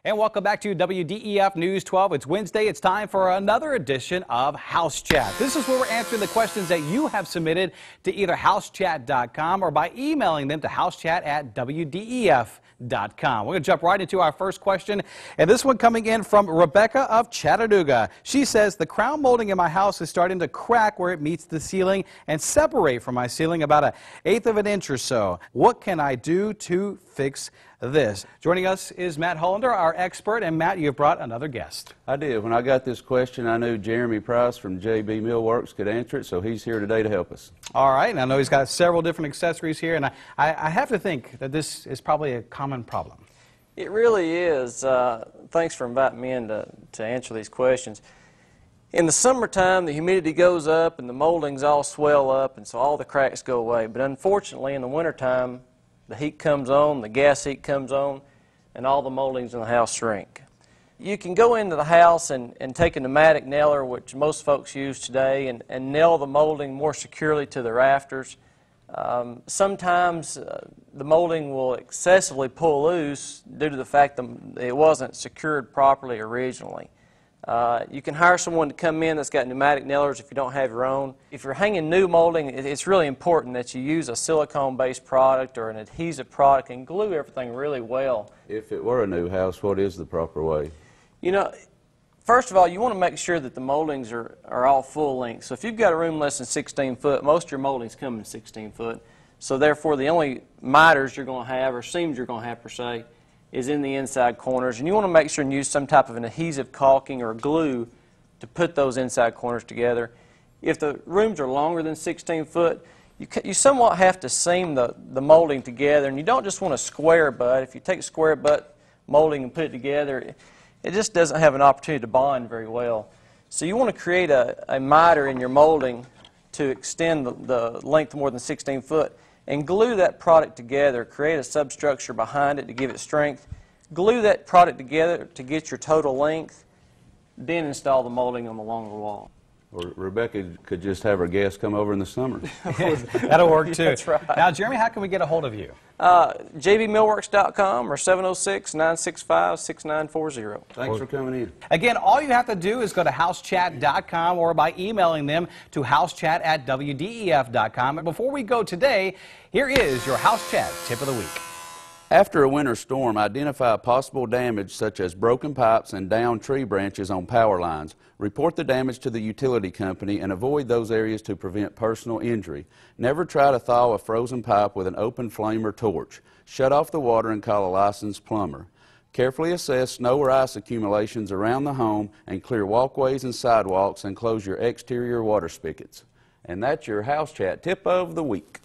And welcome back to WDEF News 12. It's Wednesday. It's time for another edition of House Chat. This is where we're answering the questions that you have submitted to either housechat.com or by emailing them to housechat@WDEF.com. We're going to jump right into our first question, and this one coming in from Rebecca of Chattanooga. She says, the crown molding in my house is starting to crack where it meets the ceiling and separate from my ceiling about 1/8 of an inch or so. What can I do to fix this? Joining us is Matt Hollander, our expert, and Matt, you've brought another guest. I did. When I got this question, I knew Jeremy Price from JB Millworks could answer it, so he's here today to help us. All right, and I know he's got several different accessories here, and I have to think that this is probably a common problem. It really is. Thanks for inviting me in to answer these questions. In the summertime, the humidity goes up and the moldings all swell up, and so all the cracks go away. But unfortunately, in the wintertime, the heat comes on, the gas heat comes on, and all the moldings in the house shrink. You can go into the house and take a pneumatic nailer, which most folks use today, and nail the molding more securely to the rafters. Sometimes the molding will excessively pull loose due to the fact that it wasn't secured properly originally. You can hire someone to come in that's got pneumatic nailers if you don't have your own. If you're hanging new molding, it's really important that you use a silicone-based product or an adhesive product and glue everything really well. If it were a new house, what is the proper way? You know, first of all, you want to make sure that the moldings are all full length. So if you've got a room less than 16 foot, most of your moldings come in 16 foot. So therefore, the only miters you're going to have, or seams you're going to have per se, is in the inside corners, and you want to make sure and use some type of an adhesive caulking or glue to put those inside corners together. If the rooms are longer than 16 foot, you somewhat have to seam the molding together, and you don't just want a square butt. If you take a square butt molding and put it together, it just doesn't have an opportunity to bond very well. So you want to create a miter in your molding to extend the length more than 16 foot. And glue that product together, create a substructure behind it to give it strength. Glue that product together to get your total length, then install the molding on the longer wall. Or Rebecca could just have her guests come over in the summer. That'll work too. That's right. Now, Jeremy, how can we get a hold of you? jbmillworks.com or 706-965-6940. Thanks for coming in. Again, all you have to do is go to housechat.com or by emailing them to housechat@WDEF.com. And before we go today, here is your House Chat tip of the week. After a winter storm, identify possible damage such as broken pipes and downed tree branches on power lines. Report the damage to the utility company and avoid those areas to prevent personal injury. Never try to thaw a frozen pipe with an open flame or torch. Shut off the water and call a licensed plumber. Carefully assess snow or ice accumulations around the home and clear walkways and sidewalks and close your exterior water spigots. And that's your House Chat tip of the week.